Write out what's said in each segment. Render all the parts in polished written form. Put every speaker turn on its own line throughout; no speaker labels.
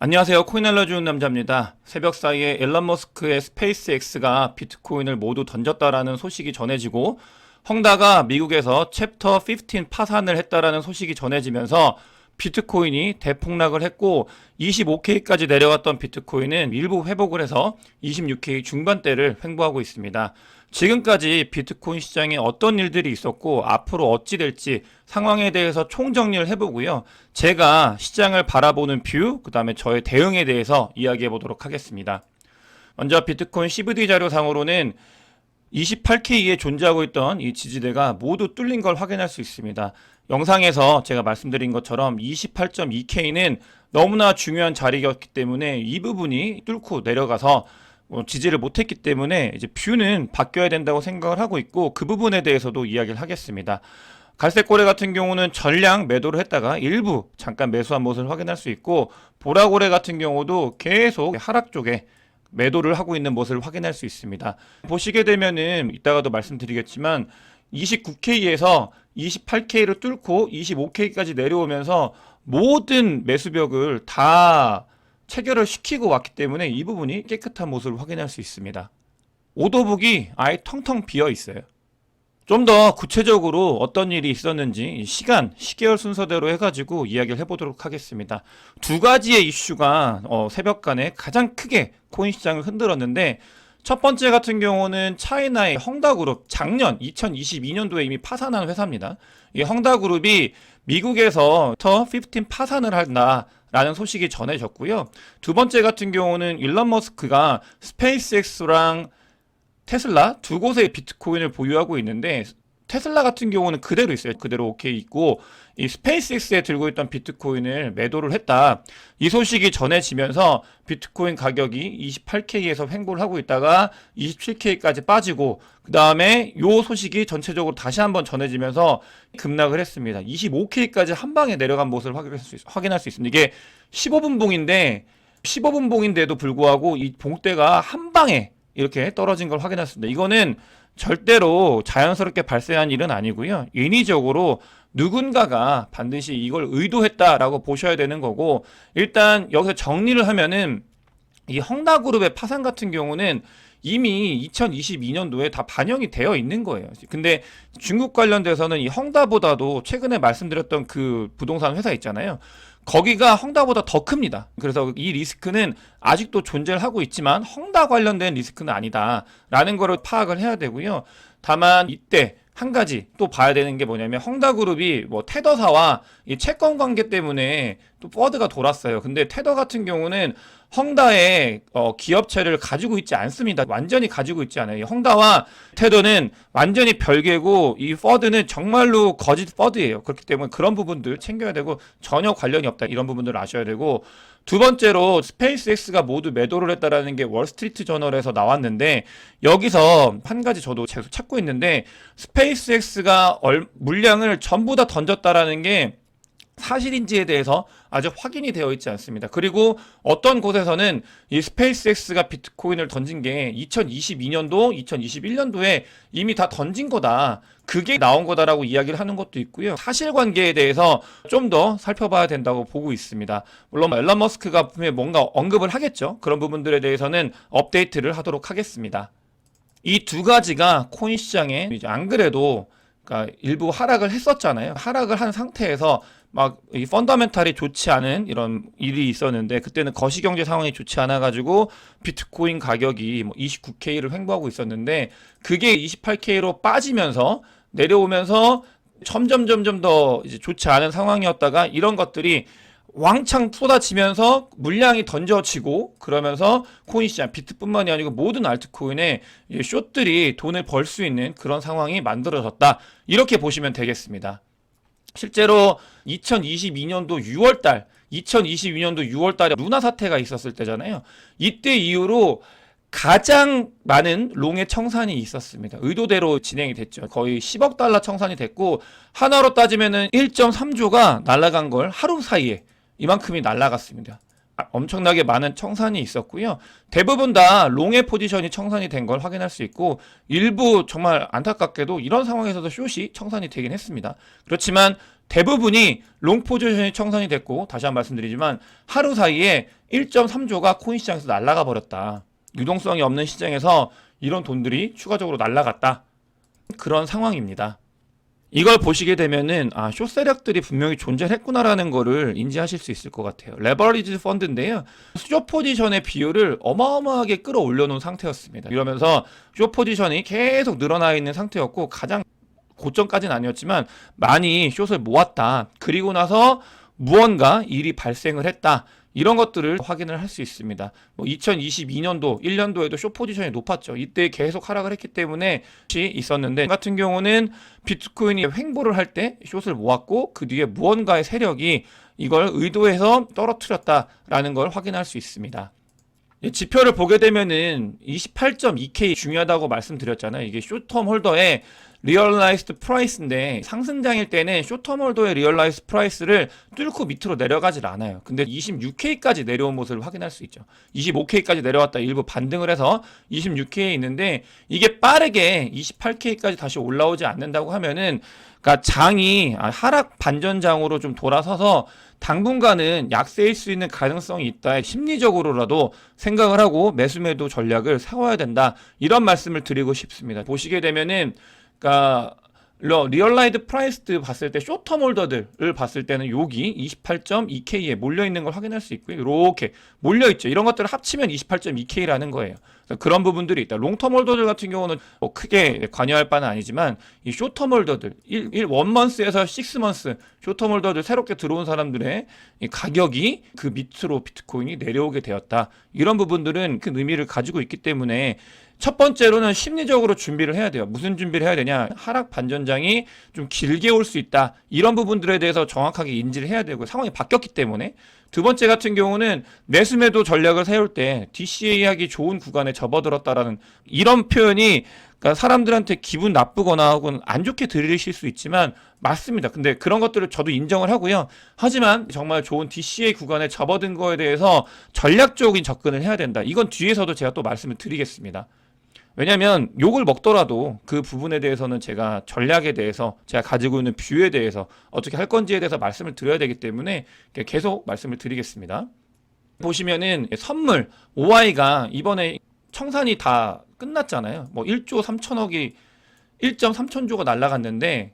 안녕하세요. 코인 알려주는 남자입니다. 새벽 사이에 일론 머스크의 스페이스X가 비트코인을 모두 던졌다라는 소식이 전해지고 헝다가 미국에서 챕터 15 파산을 했다라는 소식이 전해지면서 비트코인이 대폭락을 했고 25K까지 내려갔던 비트코인은 일부 회복을 해서 26K 중반대를 횡보하고 있습니다. 지금까지 비트코인 시장에 어떤 일들이 있었고 앞으로 어찌 될지 상황에 대해서 총정리를 해보고요. 제가 시장을 바라보는 뷰, 그 다음에 저의 대응에 대해서 이야기해 보도록 하겠습니다. 먼저 비트코인 CVD 자료상으로는 28K에 존재하고 있던 이 지지대가 모두 뚫린 걸 확인할 수 있습니다. 영상에서 제가 말씀드린 것처럼 28.2K는 너무나 중요한 자리였기 때문에 이 부분이 뚫고 내려가서 지지를 못했기 때문에 이제 뷰는 바뀌어야 된다고 생각을 하고 있고 그 부분에 대해서도 이야기를 하겠습니다. 갈색고래 같은 경우는 전량 매도를 했다가 일부 잠깐 매수한 모습을 확인할 수 있고 보라고래 같은 경우도 계속 하락 쪽에 매도를 하고 있는 모습을 확인할 수 있습니다. 보시게 되면은 이따가도 말씀드리겠지만 29K에서 28K를 뚫고 25K까지 내려오면서 모든 매수벽을 다 체결을 시키고 왔기 때문에 이 부분이 깨끗한 모습을 확인할 수 있습니다. 오더북이 아예 텅텅 비어 있어요. 좀 더 구체적으로 어떤 일이 있었는지 시계열 순서대로 해가지고 이야기를 해보도록 하겠습니다. 두 가지의 이슈가 새벽간에 가장 크게 코인 시장을 흔들었는데 첫 번째 같은 경우는 차이나의 헝다그룹 작년 2022년도에 이미 파산한 회사입니다. 이 헝다그룹이 미국에서 챕터 15 파산을 한다라는 소식이 전해졌고요. 두 번째 같은 경우는 일론 머스크가 스페이스X랑 테슬라 두 곳의 비트코인을 보유하고 있는데 테슬라 같은 경우는 그대로 있어요. 그대로 오케이 있고 이 스페이스X에 들고 있던 비트코인을 매도를 했다. 이 소식이 전해지면서 비트코인 가격이 28K에서 횡보를 하고 있다가 27K까지 빠지고 그 다음에 이 소식이 전체적으로 다시 한번 전해지면서 급락을 했습니다. 25K까지 한 방에 내려간 모습을 확인할 수 있습니다. 이게 15분 봉인데 15분 봉인데도 불구하고 이 봉대가 한 방에 이렇게 떨어진 걸 확인했습니다. 이거는 절대로 자연스럽게 발생한 일은 아니고요. 인위적으로 누군가가 반드시 이걸 의도했다라고 보셔야 되는 거고 일단 여기서 정리를 하면은 이 헝다그룹의 파산 같은 경우는 이미 2022년도에 다 반영이 되어 있는 거예요. 근데 중국 관련돼서는 이 헝다보다도 최근에 말씀드렸던 그 부동산 회사 있잖아요. 거기가 헝다보다 더 큽니다. 그래서 이 리스크는 아직도 존재를 하고 있지만 헝다 관련된 리스크는 아니다라는 거를 파악을 해야 되고요. 다만 이때 한 가지 또 봐야 되는 게 뭐냐면 헝다그룹이 뭐 테더사와 이 채권 관계 때문에 또 버드가 돌았어요. 근데 테더 같은 경우는 헝다의 기업체를 가지고 있지 않습니다. 완전히 가지고 있지 않아요. 헝다와 테더는 완전히 별개고 이 퍼드는 정말로 거짓 퍼드예요. 그렇기 때문에 그런 부분들 챙겨야 되고 전혀 관련이 없다. 이런 부분들을 아셔야 되고 두 번째로 스페이스X가 모두 매도를 했다라는 게 월스트리트 저널에서 나왔는데 여기서 한 가지 저도 계속 찾고 있는데 스페이스X가 물량을 전부 다 던졌다라는 게 사실인지에 대해서 아직 확인이 되어 있지 않습니다. 그리고 어떤 곳에서는 이 스페이스X가 비트코인을 던진 게 2022년도, 2021년도에 이미 다 던진 거다. 그게 나온 거다라고 이야기를 하는 것도 있고요. 사실관계에 대해서 좀 더 살펴봐야 된다고 보고 있습니다. 물론 일론 머스크가 분명히 뭔가 언급을 하겠죠. 그런 부분들에 대해서는 업데이트를 하도록 하겠습니다. 이 두 가지가 코인 시장에 이제 안 그래도 그러니까 일부 하락을 했었잖아요. 하락을 한 상태에서 막 이 펀더멘탈이 좋지 않은 이런 일이 있었는데 그때는 거시경제 상황이 좋지 않아 가지고 비트코인 가격이 뭐 29K를 횡보하고 있었는데 그게 28K로 빠지면서 내려오면서 점점 더 이제 좋지 않은 상황이었다가 이런 것들이 왕창 쏟아지면서 물량이 던져지고 그러면서 코인 시장 비트뿐만이 아니고 모든 알트코인에 숏들이 돈을 벌 수 있는 그런 상황이 만들어졌다. 이렇게 보시면 되겠습니다. 실제로 2022년도 6월달에 루나 사태가 있었을 때잖아요. 이때 이후로 가장 많은 롱의 청산이 있었습니다. 의도대로 진행이 됐죠. 거의 10억 달러 청산이 됐고 하나로 따지면은 1.3조가 날아간 걸 하루 사이에 이만큼이 날아갔습니다. 엄청나게 많은 청산이 있었고요. 대부분 다 롱의 포지션이 청산이 된 걸 확인할 수 있고 일부 정말 안타깝게도 이런 상황에서도 숏이 청산이 되긴 했습니다. 그렇지만 대부분이 롱 포지션이 청산이 됐고, 다시 한번 말씀드리지만 하루 사이에 1.3조가 코인 시장에서 날아가 버렸다. 유동성이 없는 시장에서 이런 돈들이 추가적으로 날아갔다. 그런 상황입니다. 이걸 보시게 되면은 숏 세력들이 분명히 존재했구나라는 거를 인지하실 수 있을 것 같아요. 레버리지 펀드인데요. 숏 포지션의 비율을 어마어마하게 끌어올려 놓은 상태였습니다. 이러면서 숏 포지션이 계속 늘어나 있는 상태였고, 가장 고점까지는 아니었지만 많이 숏을 모았다. 그리고 나서 무언가 일이 발생을 했다. 이런 것들을 확인을 할 수 있습니다. 2022년도 1년도에도 숏 포지션이 높았죠. 이때 계속 하락을 했기 때문에 있었는데, 같은 경우는 비트코인이 횡보를 할 때 숏을 모았고, 그 뒤에 무언가의 세력이 이걸 의도해서 떨어뜨렸다라는 걸 확인할 수 있습니다. 지표를 보게 되면은 28.2K 중요하다고 말씀드렸잖아요. 이게 숏텀 홀더의 리얼라이스드 프라이스인데, 상승장일 때는 숏텀 홀더의 리얼라이스드 프라이스를 뚫고 밑으로 내려가질 않아요. 근데 26K까지 내려온 모습을 확인할 수 있죠. 25K까지 내려왔다 일부 반등을 해서 26K에 있는데, 이게 빠르게 28K까지 다시 올라오지 않는다고 하면은, 그러니까 장이 하락 반전장으로 좀 돌아서서 당분간은 약세일 수 있는 가능성이 있다. 심리적으로라도 생각을 하고 매수매도 전략을 세워야 된다. 이런 말씀을 드리고 싶습니다. 보시게 되면은, 그러니까 리얼라이드 프라이스드 봤을 때 숏텀 홀더들을 봤을 때는 여기 28.2K에 몰려있는 걸 확인할 수 있고요. 이렇게 몰려있죠. 이런 것들을 합치면 28.2K라는 거예요. 그런 부분들이 있다. 롱텀 홀더들 같은 경우는 크게 관여할 바는 아니지만, 이 숏텀 홀더들 1먼스에서 6먼스 숏텀 홀더들 새롭게 들어온 사람들의 이 가격이 그 밑으로 비트코인이 내려오게 되었다. 이런 부분들은 큰 의미를 가지고 있기 때문에, 첫 번째로는 심리적으로 준비를 해야 돼요. 무슨 준비를 해야 되냐? 하락 반전장이 좀 길게 올 수 있다. 이런 부분들에 대해서 정확하게 인지를 해야 되고, 상황이 바뀌었기 때문에. 두 번째 같은 경우는 매수매도 전략을 세울 때 DCA 하기 좋은 구간에 접어들었다라는 이런 표현이, 그러니까 사람들한테 기분 나쁘거나 혹은 안 좋게 들리실 수 있지만 맞습니다. 근데 그런 것들을 저도 인정을 하고요. 하지만 정말 좋은 DCA 구간에 접어든 거에 대해서 전략적인 접근을 해야 된다. 이건 뒤에서도 제가 또 말씀을 드리겠습니다. 왜냐면 욕을 먹더라도 그 부분에 대해서는 제가 전략에 대해서, 제가 가지고 있는 뷰에 대해서 어떻게 할 건지에 대해서 말씀을 드려야 되기 때문에 계속 말씀을 드리겠습니다. 보시면은 선물 OI가 이번에 청산이 다 끝났잖아요. 1조 3천억이 1.3천조가 날아갔는데,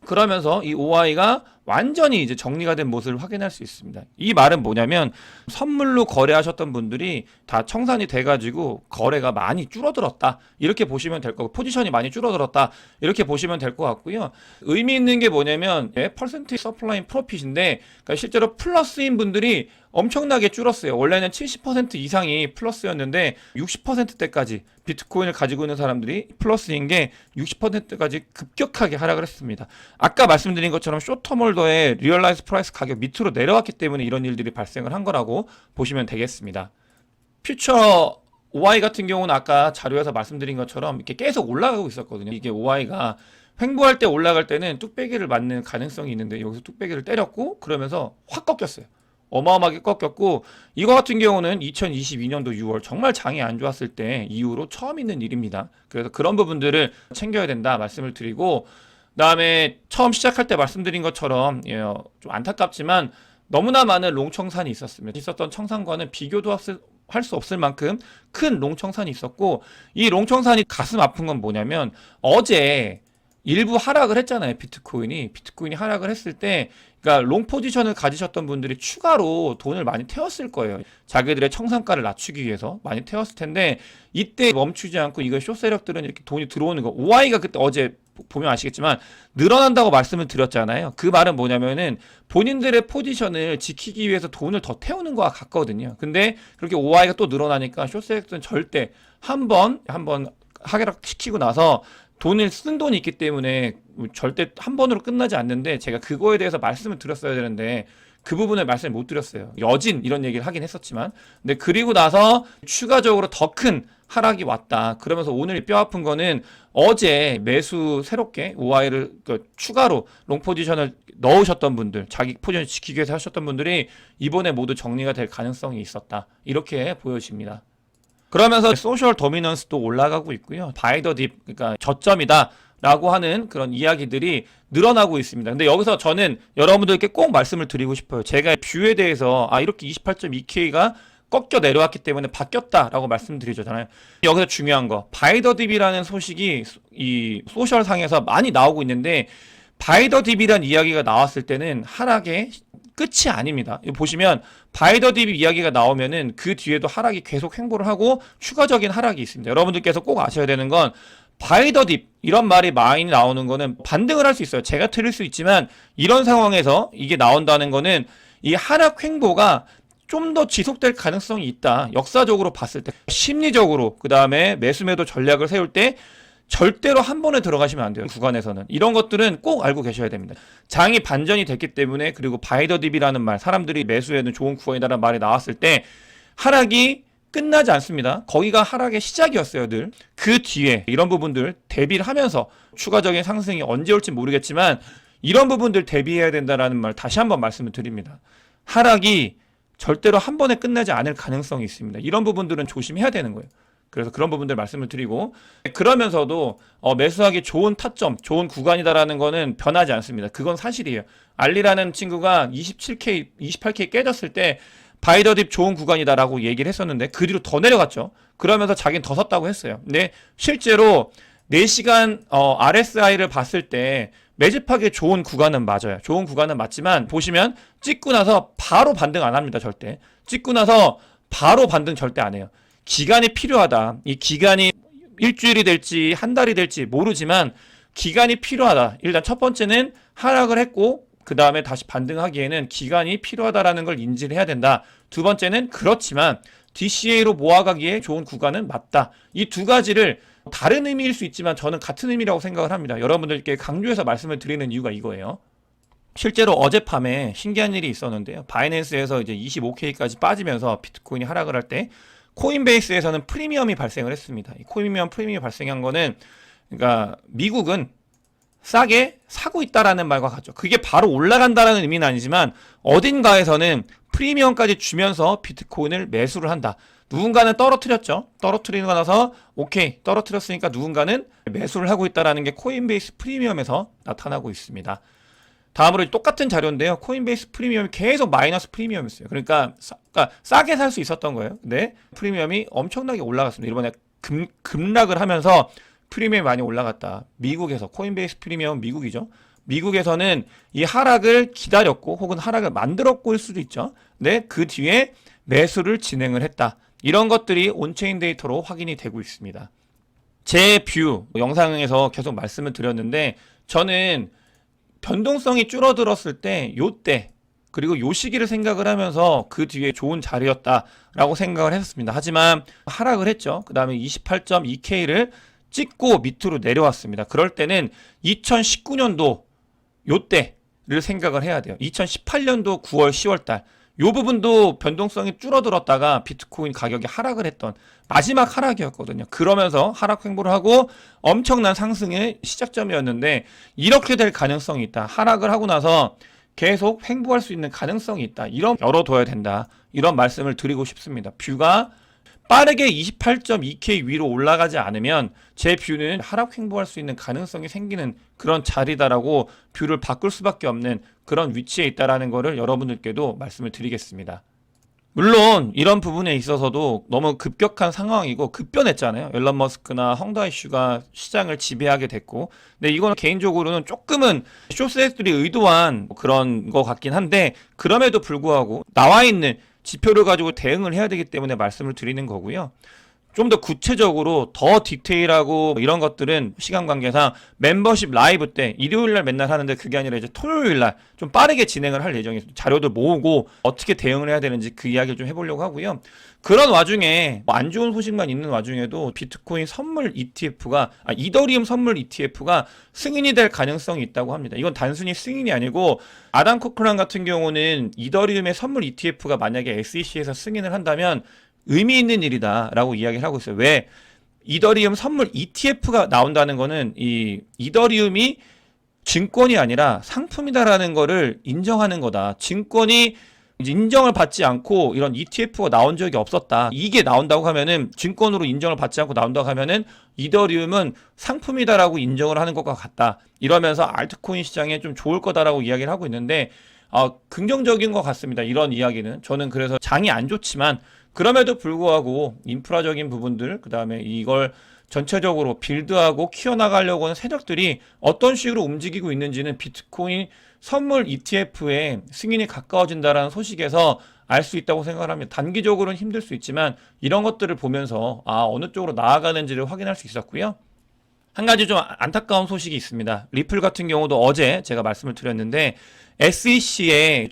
그러면서 이 OI가 완전히 이제 정리가 된 모습을 확인할 수 있습니다. 이 말은 뭐냐면, 선물로 거래하셨던 분들이 다 청산이 돼가지고 거래가 많이 줄어들었다. 이렇게 보시면 될 거고, 포지션이 많이 줄어들었다. 이렇게 보시면 될 것 같고요. 의미 있는 게 뭐냐면, 퍼센트 서플라인 프로핏인데, 그러니까 실제로 플러스인 분들이 엄청나게 줄었어요. 원래는 70% 이상이 플러스였는데 60%대까지 비트코인을 가지고 있는 사람들이 플러스인 게 60%까지 급격하게 하락을 했습니다. 아까 말씀드린 것처럼 숏텀 홀더의 리얼라이즈 프라이스 가격 밑으로 내려왔기 때문에 이런 일들이 발생을 한 거라고 보시면 되겠습니다. 퓨처 OI 같은 경우는 아까 자료에서 말씀드린 것처럼 이렇게 계속 올라가고 있었거든요. 이게 OI가 횡보할 때 올라갈 때는 뚝배기를 맞는 가능성이 있는데, 여기서 뚝배기를 때렸고 그러면서 확 꺾였어요. 어마어마하게 꺾였고, 이거 같은 경우는 2022년도 6월 정말 장이 안 좋았을 때 이후로 처음 있는 일입니다. 그래서 그런 부분들을 챙겨야 된다 말씀을 드리고, 그다음에 처음 시작할 때 말씀드린 것처럼 좀 안타깝지만 너무나 많은 롱청산이 있었습니다. 있었던 청산과는 비교도 할 수 없을 만큼 큰 롱청산이 있었고, 이 롱청산이 가슴 아픈 건 뭐냐면, 어제 일부 하락을 했잖아요. 비트코인이 하락을 했을 때, 그러니까 롱 포지션을 가지셨던 분들이 추가로 돈을 많이 태웠을 거예요. 자기들의 청산가를 낮추기 위해서 많이 태웠을 텐데, 이때 멈추지 않고 이거 숏 세력들은 이렇게 돈이 들어오는 거. OI가 그때 어제 보면 아시겠지만 늘어난다고 말씀을 드렸잖아요. 그 말은 뭐냐면은 본인들의 포지션을 지키기 위해서 돈을 더 태우는 거와 같거든요. 근데 그렇게 OI가 또 늘어나니까 숏 세력들은 절대 한번 하락시키고 나서 돈을 쓴 돈이 있기 때문에 절대 한 번으로 끝나지 않는데, 제가 그거에 대해서 말씀을 드렸어야 되는데 그 부분을 말씀을 못 드렸어요. 여진 이런 얘기를 하긴 했었지만, 근데 그리고 나서 추가적으로 더 큰 하락이 왔다. 그러면서 오늘 뼈 아픈 거는 어제 매수 새롭게 OI를 추가로 롱 포지션을 넣으셨던 분들, 자기 포지션 지키기 위해서 하셨던 분들이 이번에 모두 정리가 될 가능성이 있었다. 이렇게 보여집니다. 그러면서 소셜 도미넌스도 올라가고 있고요. 바이 더 딥, 그러니까 저점이다 라고 하는 그런 이야기들이 늘어나고 있습니다. 근데 여기서 저는 여러분들께 꼭 말씀을 드리고 싶어요. 제가 뷰에 대해서 이렇게 28.2K가 꺾여 내려왔기 때문에 바뀌었다라고 말씀드리잖아요. 여기서 중요한 거, 바이더딥이라는 소식이 이 소셜상에서 많이 나오고 있는데, 바이더딥이라는 이야기가 나왔을 때는 하락의 끝이 아닙니다. 보시면 바이더딥 이야기가 나오면은 그 뒤에도 하락이 계속 횡보를 하고 추가적인 하락이 있습니다. 여러분들께서 꼭 아셔야 되는 건, 바이더딥 이런 말이 많이 나오는 거는 반등을 할 수 있어요. 제가 틀릴 수 있지만 이런 상황에서 이게 나온다는 거는 이 하락 횡보가 좀 더 지속될 가능성이 있다. 역사적으로 봤을 때, 심리적으로, 그 다음에 매수매도 전략을 세울 때 절대로 한 번에 들어가시면 안 돼요. 구간에서는 이런 것들은 꼭 알고 계셔야 됩니다. 장이 반전이 됐기 때문에, 그리고 바이더딥이라는 말, 사람들이 매수에는 좋은 구간이다라는 말이 나왔을 때 하락이 끝나지 않습니다. 거기가 하락의 시작이었어요, 늘. 그 뒤에 이런 부분들 대비를 하면서 추가적인 상승이 언제 올지 모르겠지만 이런 부분들 대비해야 된다라는 말 다시 한번 말씀을 드립니다. 하락이 절대로 한 번에 끝나지 않을 가능성이 있습니다. 이런 부분들은 조심해야 되는 거예요. 그래서 그런 부분들 말씀을 드리고, 그러면서도 매수하기 좋은 타점, 좋은 구간이다라는 거는 변하지 않습니다. 그건 사실이에요. 알리라는 친구가 27K, 28K 깨졌을 때 바이더딥 좋은 구간이다라고 얘기를 했었는데 그 뒤로 더 내려갔죠. 그러면서 자기는 더 섰다고 했어요. 근데 실제로 4시간 RSI를 봤을 때 매집하기 좋은 구간은 맞아요. 좋은 구간은 맞지만 보시면 찍고 나서 바로 반등 안 합니다. 절대. 찍고 나서 바로 반등 절대 안 해요. 기간이 필요하다. 이 기간이 일주일이 될지 한 달이 될지 모르지만 기간이 필요하다. 일단 첫 번째는 하락을 했고 그 다음에 다시 반등하기에는 기간이 필요하다라는 걸 인지를 해야 된다. 두 번째는 그렇지만 DCA로 모아가기에 좋은 구간은 맞다. 이 두 가지를 다른 의미일 수 있지만 저는 같은 의미라고 생각을 합니다. 여러분들께 강조해서 말씀을 드리는 이유가 이거예요. 실제로 어젯밤에 신기한 일이 있었는데요. 바이낸스에서 이제 25K까지 빠지면서 비트코인이 하락을 할 때 코인베이스에서는 프리미엄이 발생을 했습니다. 이 프리미엄이 발생한 거는, 그러니까 미국은 싸게 사고 있다라는 말과 같죠. 그게 바로 올라간다라는 의미는 아니지만 어딘가에서는 프리미엄까지 주면서 비트코인을 매수를 한다. 누군가는 떨어뜨렸죠. 떨어뜨리고 나서 오케이, 떨어뜨렸으니까 누군가는 매수를 하고 있다라는 게 코인베이스 프리미엄에서 나타나고 있습니다. 다음으로 똑같은 자료인데요. 코인베이스 프리미엄이 계속 마이너스 프리미엄이었어요. 그러니까 싸게 살 수 있었던 거예요. 근데 프리미엄이 엄청나게 올라갔습니다. 이번에 급락을 하면서 프리미엄이 많이 올라갔다. 미국에서 코인베이스 프리미엄은 미국이죠. 미국에서는 이 하락을 기다렸고 혹은 하락을 만들었고일 수도 있죠. 근데 그 뒤에 매수를 진행을 했다. 이런 것들이 온체인 데이터로 확인이 되고 있습니다. 제 뷰 영상에서 계속 말씀을 드렸는데, 저는 변동성이 줄어들었을 때 요때 그리고 요 시기를 생각을 하면서 그 뒤에 좋은 자리였다라고 생각을 했었습니다. 하지만 하락을 했죠. 그 다음에 28.2K를 찍고 밑으로 내려왔습니다. 그럴 때는 2019년도 요때를 생각을 해야 돼요. 2018년도 9월 10월달 요 부분도 변동성이 줄어들었다가 비트코인 가격이 하락을 했던 마지막 하락이었거든요. 그러면서 하락 횡보를 하고 엄청난 상승의 시작점이었는데 이렇게 될 가능성이 있다. 하락을 하고 나서 계속 횡보할 수 있는 가능성이 있다. 이런 열어둬야 된다. 이런 말씀을 드리고 싶습니다. 뷰가 빠르게 28.2K 위로 올라가지 않으면 제 뷰는 하락 횡보할 수 있는 가능성이 생기는 그런 자리다라고 뷰를 바꿀 수밖에 없는 그런 위치에 있다라는 거를 여러분들께도 말씀을 드리겠습니다. 물론 이런 부분에 있어서도 너무 급격한 상황이고 급변했잖아요. 일론 머스크나 헝다 이슈가 시장을 지배하게 됐고, 근데 이거는 개인적으로는 조금은 숏셋들이 의도한 그런 거 같긴 한데, 그럼에도 불구하고 나와 있는 지표를 가지고 대응을 해야 되기 때문에 말씀을 드리는 거고요. 좀 더 구체적으로 더 디테일하고 이런 것들은 시간 관계상 멤버십 라이브 때 일요일날 맨날 하는데 그게 아니라 이제 토요일날 좀 빠르게 진행을 할 예정이에요. 자료들 모으고 어떻게 대응을 해야 되는지 그 이야기를 좀 해보려고 하고요. 그런 와중에 안 좋은 소식만 있는 와중에도 비트코인 선물 ETF가 이더리움 선물 ETF가 승인이 될 가능성이 있다고 합니다. 이건 단순히 승인이 아니고 아담 코크란 같은 경우는 이더리움의 선물 ETF가 만약에 SEC에서 승인을 한다면 의미 있는 일이다 라고 이야기를 하고 있어요. 왜? 이더리움 선물 ETF가 나온다는 거는 이 이더리움이 증권이 아니라 상품이다라는 거를 인정하는 거다. 증권이 이제 인정을 받지 않고 이런 ETF가 나온 적이 없었다. 이게 나온다고 하면은 증권으로 인정을 받지 않고 나온다고 하면은 이더리움은 상품이다라고 인정을 하는 것과 같다. 이러면서 알트코인 시장에 좀 좋을 거다라고 이야기를 하고 있는데 긍정적인 것 같습니다. 이런 이야기는 저는 그래서 장이 안 좋지만 그럼에도 불구하고 인프라적인 부분들 그다음에 이걸 전체적으로 빌드하고 키워나가려고 하는 세력들이 어떤 식으로 움직이고 있는지는 비트코인 선물 ETF의 승인이 가까워진다라는 소식에서 알 수 있다고 생각을 합니다. 단기적으로는 힘들 수 있지만 이런 것들을 보면서 어느 쪽으로 나아가는지를 확인할 수 있었고요. 한 가지 좀 안타까운 소식이 있습니다. 리플 같은 경우도 어제 제가 말씀을 드렸는데 SEC에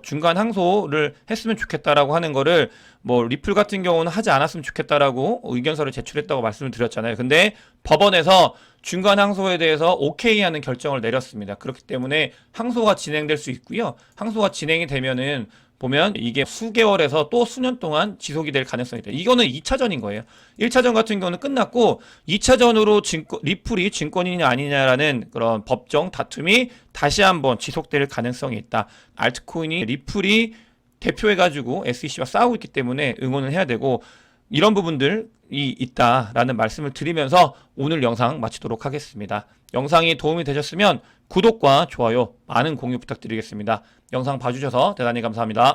중간 항소를 했으면 좋겠다라고 하는 거를 리플 같은 경우는 하지 않았으면 좋겠다라고 의견서를 제출했다고 말씀을 드렸잖아요. 근데 법원에서 중간 항소에 대해서 오케이 하는 결정을 내렸습니다. 그렇기 때문에 항소가 진행될 수 있고요. 항소가 진행이 되면은 보면 이게 수개월에서 또 수년 동안 지속이 될 가능성이 있다. 이거는 2차전인 거예요. 1차전 같은 경우는 끝났고 2차전으로 리플이 증권인이 아니냐라는 그런 법정 다툼이 다시 한번 지속될 가능성이 있다. 알트코인이 리플이 대표해가지고 SEC와 싸우고 있기 때문에 응원을 해야 되고 이런 부분들이 있다라는 말씀을 드리면서 오늘 영상 마치도록 하겠습니다. 영상이 도움이 되셨으면 구독과 좋아요 많은 공유 부탁드리겠습니다. 영상 봐주셔서 대단히 감사합니다.